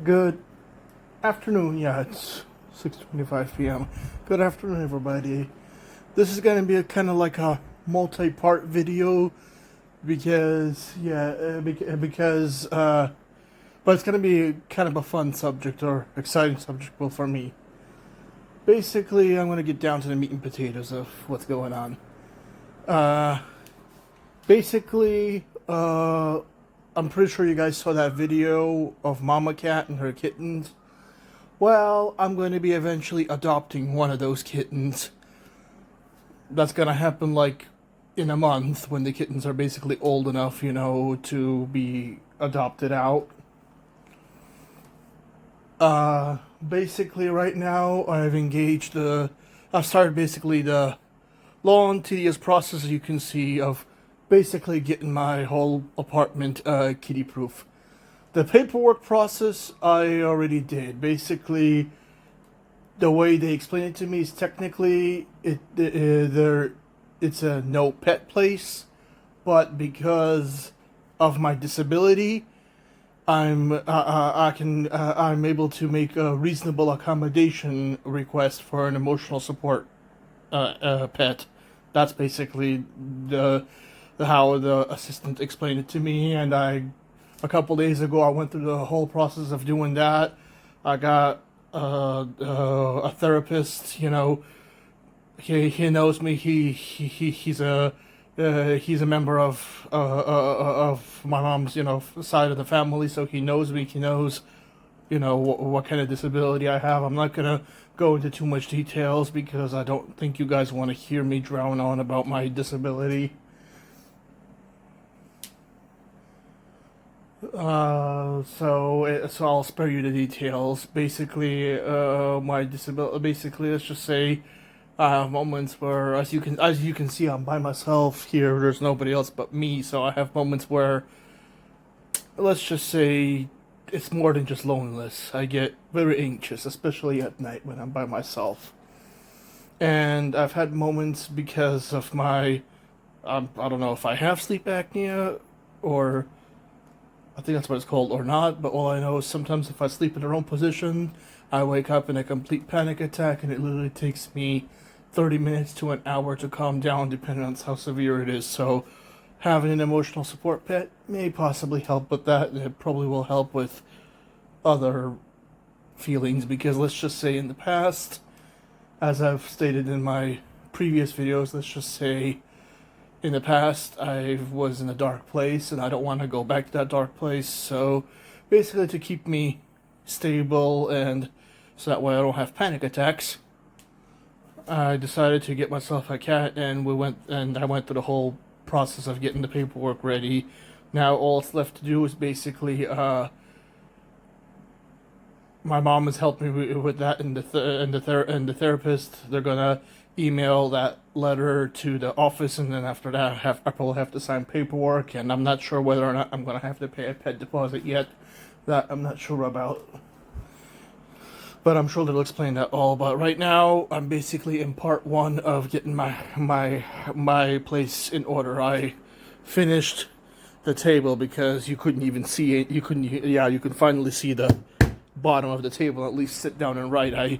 Good afternoon. Yeah, it's 6:25 p.m. Good afternoon, everybody. This is going to be a kind of like a multi-part video because, but it's going to be kind of a fun subject or exciting subject, well, for me. Basically, I'm going to get down to the meat and potatoes of what's going on. Basically, I'm pretty sure you guys saw that video of Mama Cat and her kittens. Well, I'm going to be eventually adopting one of those kittens. That's going to happen like in a month when the kittens are basically old enough, to be adopted out. Basically right now I've started basically the long, tedious process, as you can see, of basically getting my whole apartment kitty proof. The paperwork process I already did. Basically, the way they explain it to me is technically it's a no pet place, but because of my disability, I'm able to make a reasonable accommodation request for an emotional support pet. That's basically how the assistant explained it to me, and a couple days ago I went through the whole process of doing that. I got a therapist. He knows me. He's a member of my mom's side of the family, so he knows me. He knows what kind of disability I have. I'm not gonna go into too much details because I don't think you guys want to hear me drown on about my disability. So I'll spare you the details. Basically, my disability. Basically, let's just say I have moments where, as you can see, I'm by myself here. There's nobody else but me. So I have moments where, let's just say, it's more than just loneliness. I get very anxious, especially at night when I'm by myself. And I've had moments because of my, I don't know if I have sleep apnea or I think that's what it's called or not, but all I know is sometimes if I sleep in the wrong position, I wake up in a complete panic attack, and it literally takes me 30 minutes to an hour to calm down, depending on how severe it is. So having an emotional support pet may possibly help with that, and it probably will help with other feelings, because let's just say in the past, as I've stated in my previous videos, let's just say in the past I was in a dark place and I don't want to go back to that dark place. So basically, to keep me stable and so that way I don't have panic attacks, I decided to get myself a cat, and I went through the whole process of getting the paperwork ready. Now all it's left to do is basically my mom has helped me with that, and the therapist, they're gonna email that letter to the office, and then after that I probably have to sign paperwork, and I'm not sure whether or not I'm gonna have to pay a pet deposit yet. That I'm not sure about, but I'm sure they'll explain that all. But right now I'm basically in part one of getting my place in order. I finished the table because you couldn't even see it. You could finally see the bottom of the table, at least sit down and write. I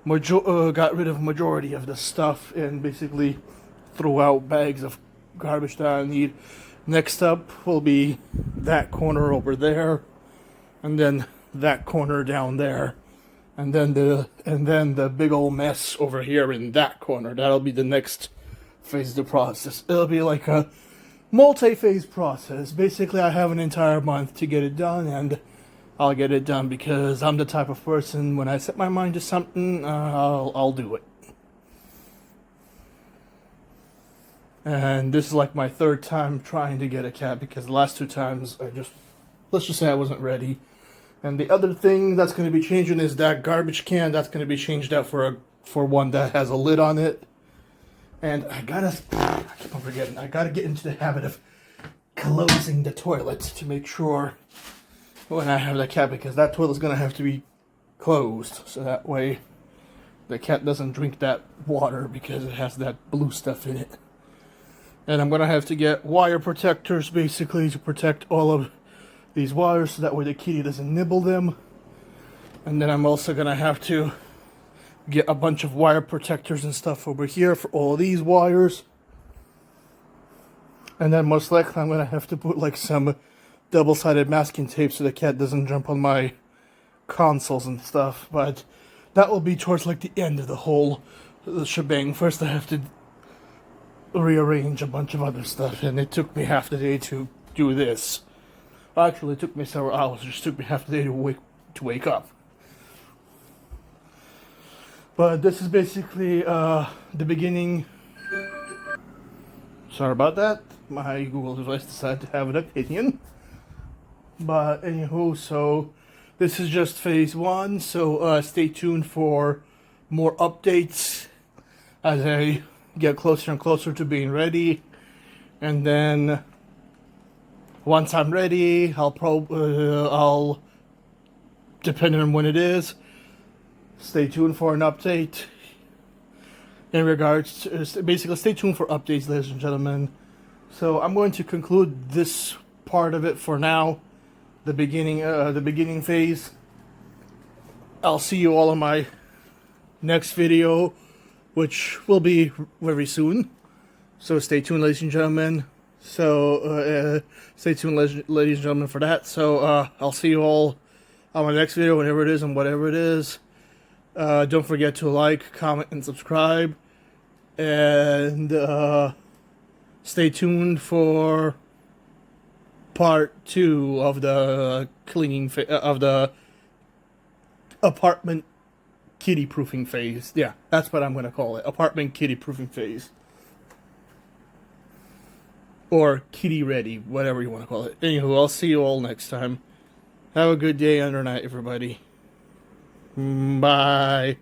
got rid of majority of the stuff and basically threw out bags of garbage that I need. Next up will be that corner over there, and then that corner down there, and then the big old mess over here in that corner. That'll be the next phase of the process. It'll be like a multi-phase process. Basically, I have an entire month to get it done, and I'll get it done because I'm the type of person, when I set my mind to something, I'll do it. And this is like my third time trying to get a cat, because the last two times let's just say I wasn't ready. And the other thing that's going to be changing is that garbage can. That's going to be changed out for one that has a lid on it. And I keep on forgetting, I gotta get into the habit of closing the toilet to make sure when I have the cat, because that toilet's gonna have to be closed, so that way the cat doesn't drink that water because it has that blue stuff in it. And I'm gonna have to get wire protectors, basically, to protect all of these wires, so that way the kitty doesn't nibble them. And then I'm also gonna have to get a bunch of wire protectors and stuff over here for all these wires. And then most likely I'm gonna have to put like some double-sided masking tape so the cat doesn't jump on my consoles and stuff. But that will be towards like the end of the whole shebang. First I have to rearrange a bunch of other stuff, and it took me half the day to do this. Actually, it took me several hours. It just took me half the day to wake up. But this is basically the beginning. Sorry about that. My Google device decided to have an opinion. But anywho, so this is just phase one. So stay tuned for more updates as I get closer and closer to being ready. And then once I'm ready, I'll depending on when it is, stay tuned for an update in regards to, basically stay tuned for updates, ladies and gentlemen. So I'm going to conclude this part of it for now, the beginning phase. I'll see you all in my next video, which will be very soon. So stay tuned, ladies and gentlemen. So stay tuned, ladies and gentlemen, for that. So I'll see you all on my next video, whenever it is and whatever it is. Don't forget to like, comment, and subscribe. And stay tuned for part 2 of the cleaning of the apartment kitty proofing phase. Yeah, that's what I'm going to call it. Apartment kitty proofing phase. Or kitty ready, whatever you want to call it. Anywho, I'll see you all next time. Have a good day and night, everybody. Bye.